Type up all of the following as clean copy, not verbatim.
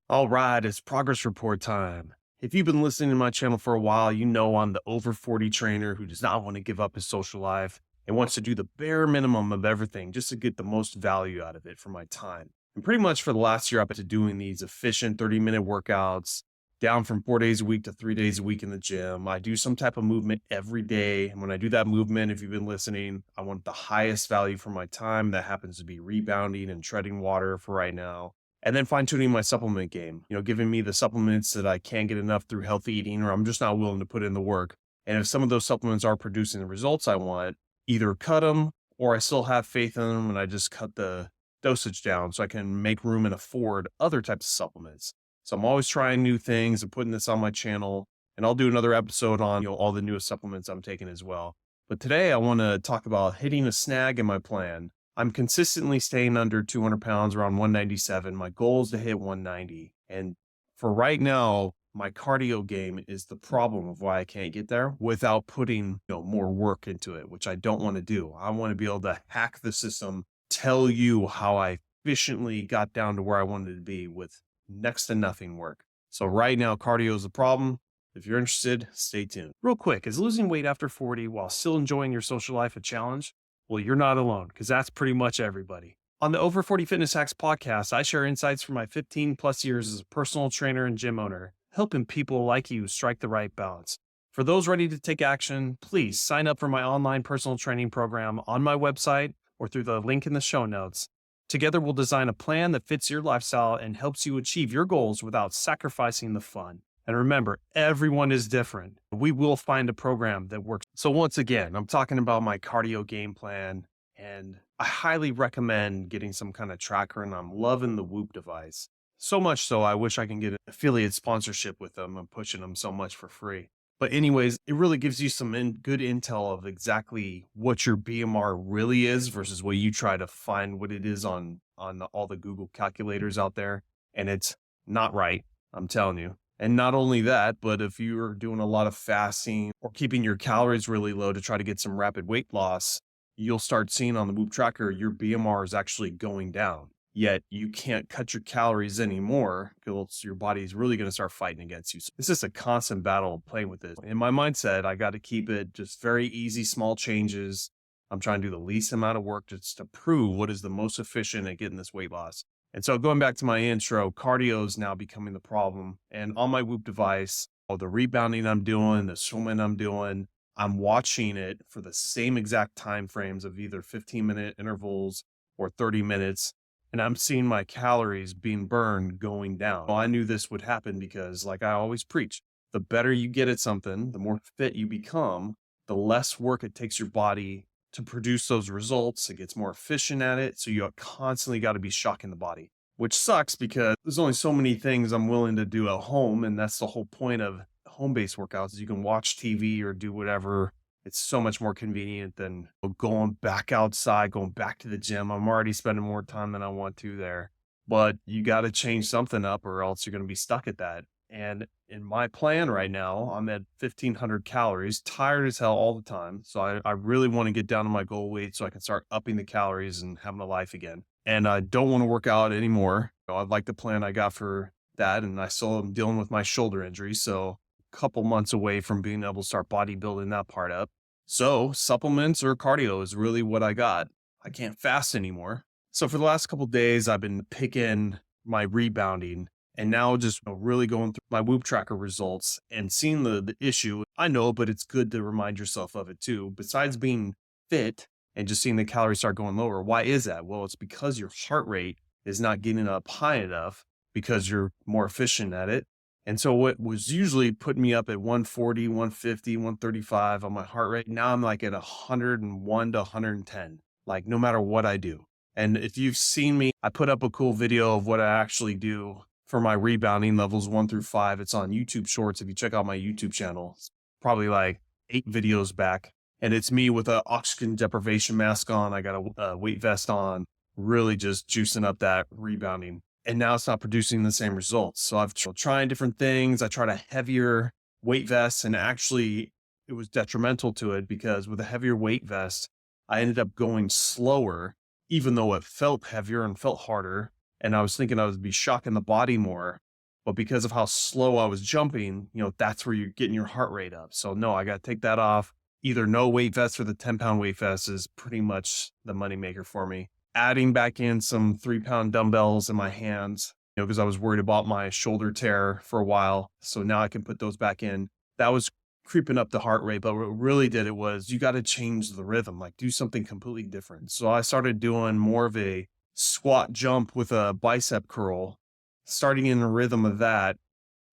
All right, it's progress report time. If you've been listening to my channel for a while, you know I'm the over 40 trainer who does not want to give up his social life and wants to do the bare minimum of everything just to get the most value out of it for my time. And pretty much for the last year, I've been doing these efficient 30-minute workouts, down from 4 days a week to 3 days a week in the gym. I do some type of movement every day. And when I do that movement, if you've been listening, I want the highest value for my time. That happens to be rebounding and treading water for right now, and then fine tuning my supplement game, giving me the supplements that I can't get enough through healthy eating, or I'm just not willing to put in the work. And if some of those supplements are producing the results I want, either cut them or I still have faith in them and I just cut the dosage down so I can make room and afford other types of supplements. So I'm always trying new things and putting this on my channel. And I'll do another episode on all the newest supplements I'm taking as well. But today I want to talk about hitting a snag in my plan. I'm consistently staying under 200 pounds, around 197. My goal is to hit 190. And for right now, my cardio game is the problem of why I can't get there without putting more work into it, which I don't want to do. I want to be able to hack the system, tell you how I efficiently got down to where I wanted to be with next to nothing work. So right now, cardio is the problem. If you're interested, stay tuned. Real quick, is losing weight after 40 while still enjoying your social life a challenge? Well, you're not alone, because that's pretty much everybody. On the Over 40 Fitness Hacks podcast, I share insights from my 15 plus years as a personal trainer and gym owner, helping people like you strike the right balance. For those ready to take action, please sign up for my online personal training program on my website or through the link in the show notes. Together, we'll design a plan that fits your lifestyle and helps you achieve your goals without sacrificing the fun. And remember, everyone is different. We will find a program that works. So once again, I'm talking about my cardio game plan, and I highly recommend getting some kind of tracker, and I'm loving the Whoop device. So much so, I wish I can get an affiliate sponsorship with them. I'm pushing them so much for free. But anyways, it really gives you some good intel of exactly what your BMR really is versus what you try to find what it is on all the Google calculators out there. And it's not right, I'm telling you. And not only that, but if you're doing a lot of fasting or keeping your calories really low to try to get some rapid weight loss, you'll start seeing on the Whoop tracker, your BMR is actually going down. Yet you can't cut your calories anymore because your body is really going to start fighting against you. So it's just a constant battle playing with this. In my mindset, I got to keep it just very easy, small changes. I'm trying to do the least amount of work just to prove what is the most efficient at getting this weight loss. And so going back to my intro, cardio is now becoming the problem. And on my Whoop device, all the rebounding I'm doing, the swimming I'm doing, I'm watching it for the same exact time frames of either 15-minute intervals or 30 minutes. And I'm seeing my calories being burned going down. Well, I knew this would happen because, like I always preach, the better you get at something, the more fit you become, the less work it takes your body to produce those results. It gets more efficient at it. So you constantly got to be shocking the body, which sucks because there's only so many things I'm willing to do at home. And that's the whole point of home-based workouts is you can watch TV or do whatever. It's so much more convenient than going back outside, going back to the gym. I'm already spending more time than I want to there, but you got to change something up or else you're going to be stuck at that. And in my plan right now, I'm at 1,500 calories, tired as hell all the time. So I really want to get down to my goal weight so I can start upping the calories and having a life again. And I don't want to work out anymore. I like the plan I got for that. And I still am dealing with my shoulder injury. So a couple months away from being able to start bodybuilding that part up. So supplements or cardio is really what I got. I can't fast anymore. So for the last couple of days, I've been picking my rebounding and now just really going through my Whoop tracker results and seeing the issue. I know, but it's good to remind yourself of it too. Besides being fit and just seeing the calories start going lower, why is that? Well, it's because your heart rate is not getting up high enough because you're more efficient at it. And so what was usually putting me up at 140, 150, 135 on my heart rate, now I'm like at 101 to 110, like no matter what I do. And if you've seen me, I put up a cool video of what I actually do for my rebounding levels 1 through 5. It's on YouTube Shorts. If you check out my YouTube channel, it's probably like 8 videos back. And it's me with an oxygen deprivation mask on. I got a weight vest on, really just juicing up that rebounding. And now it's not producing the same results. So I've trying different things. I tried a heavier weight vest and actually it was detrimental to it because with a heavier weight vest, I ended up going slower, even though it felt heavier and felt harder. And I was thinking I would be shocking the body more. But because of how slow I was jumping, that's where you're getting your heart rate up. So no, I got to take that off. Either no weight vest or the 10-pound weight vest is pretty much the moneymaker for me. Adding back in some 3-pound dumbbells in my hands, because I was worried about my shoulder tear for a while. So now I can put those back in. That was creeping up the heart rate. But what really did it was you got to change the rhythm, like do something completely different. So I started doing more of a squat jump with a bicep curl, starting in the rhythm of that,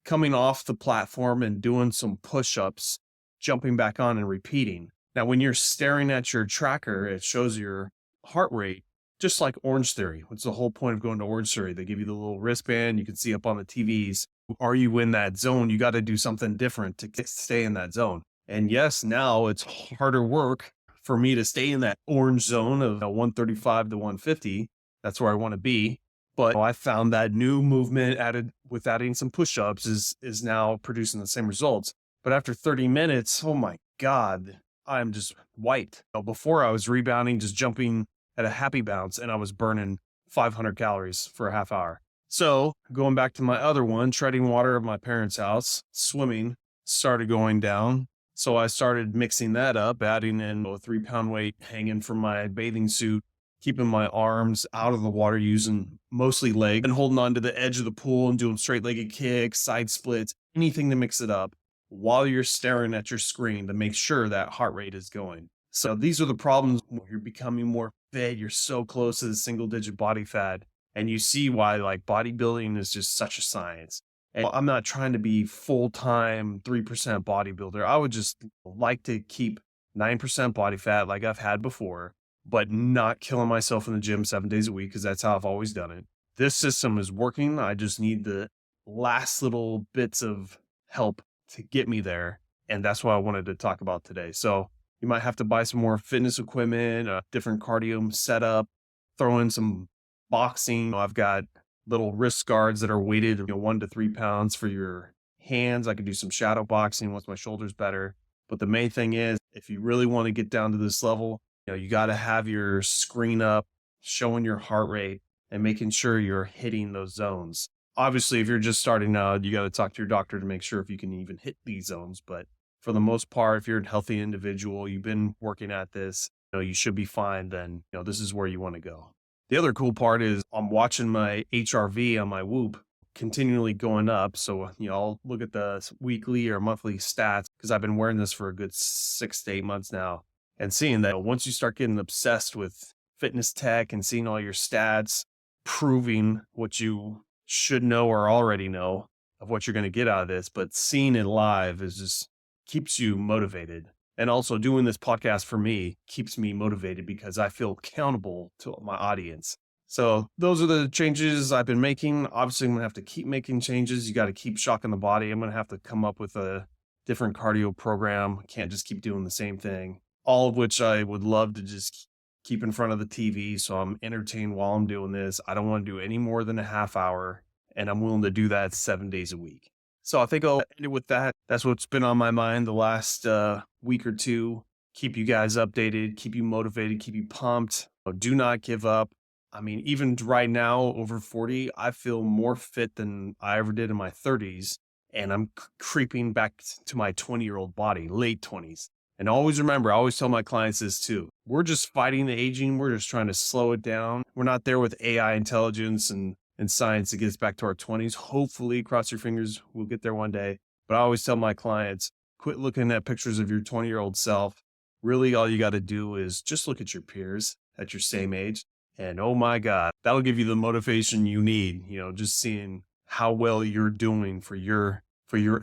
coming off the platform and doing some push-ups, jumping back on and repeating. Now, when you're staring at your tracker, it shows your heart rate, just like Orange Theory. What's the whole point of going to Orange Theory? They give you the little wristband. You can see up on the TVs. Are you in that zone? You got to do something different to stay in that zone. And yes, now it's harder work for me to stay in that orange zone of 135 to 150. That's where I want to be. But I found that new movement adding some push-ups is now producing the same results. But after 30 minutes, oh my God, I'm just wiped. Before I was rebounding, just jumping at a happy bounce, and I was burning 500 calories for a half hour. So going back to my other one, treading water at my parents' house, swimming started going down. So I started mixing that up, adding in a 3-pound weight hanging from my bathing suit, keeping my arms out of the water, using mostly legs, and holding on to the edge of the pool and doing straight-legged kicks, side splits, anything to mix it up while you're staring at your screen to make sure that heart rate is going. So these are the problems when you're becoming more fit. You're so close to the single-digit body fat, and you see why like bodybuilding is just such a science. And I'm not trying to be full-time 3% bodybuilder. I would just like to keep 9% body fat like I've had before, but not killing myself in the gym 7 days a week, because that's how I've always done it. This system is working. I just need the last little bits of help to get me there. And that's what I wanted to talk about today. So you might have to buy some more fitness equipment, a different cardio setup, throw in some boxing. I've got little wrist guards that are weighted 1 to 3 pounds for your hands. I could do some shadow boxing once my shoulder's better. But the main thing is, if you really want to get down to this level, you got to have your screen up, showing your heart rate and making sure you're hitting those zones. Obviously, if you're just starting out, you got to talk to your doctor to make sure if you can even hit these zones. But for the most part, if you're a healthy individual, you've been working at this, you should be fine. Then, this is where you want to go. The other cool part is I'm watching my HRV on my Whoop continually going up. So, I'll look at the weekly or monthly stats, because I've been wearing this for a good 6 to 8 months now, and seeing that once you start getting obsessed with fitness tech and seeing all your stats proving what you should know or already know of what you're going to get out of this, but seeing it live is just keeps you motivated. And also doing this podcast for me keeps me motivated because I feel accountable to my audience. So those are the changes I've been making. Obviously, I'm going to have to keep making changes. You got to keep shocking the body. I'm going to have to come up with a different cardio program. Can't just keep doing the same thing. All of which I would love to just keep in front of the TV so I'm entertained while I'm doing this. I don't want to do any more than a half hour, and I'm willing to do that 7 days a week. So I think I'll end it with that. That's what's been on my mind the last week or two. Keep you guys updated, keep you motivated, keep you pumped. Do not give up. I mean, even right now, over 40, I feel more fit than I ever did in my 30s. And I'm creeping back to my 20-year-old body, late 20s. And always remember, I always tell my clients this too. We're just fighting the aging. We're just trying to slow it down. We're not there with AI intelligence and science to get us back to our 20s. Hopefully, cross your fingers, we'll get there one day. But I always tell my clients, quit looking at pictures of your 20-year-old self. Really, all you got to do is just look at your peers at your same age. And oh my God, that'll give you the motivation you need, just seeing how well you're doing for your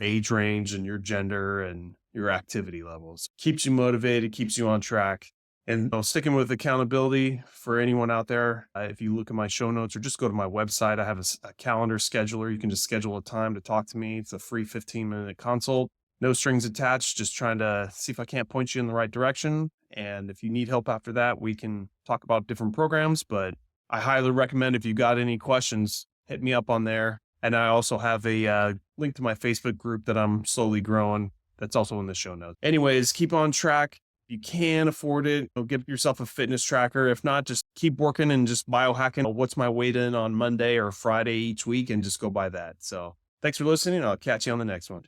age range and your gender and your activity levels. Keeps you motivated, keeps you on track. And sticking with accountability for anyone out there, if you look at my show notes or just go to my website, I have a calendar scheduler. You can just schedule a time to talk to me. It's a free 15-minute consult. No strings attached, just trying to see if I can't point you in the right direction. And if you need help after that, we can talk about different programs. But I highly recommend, if you got any questions, hit me up on there. And I also have a link to my Facebook group that I'm slowly growing. That's also in the show notes. Anyways, keep on track. If you can afford it, get yourself a fitness tracker. If not, just keep working and just biohacking. What's my weight in on Monday or Friday each week, and just go by that. So Thanks for listening. I'll catch you on the next one.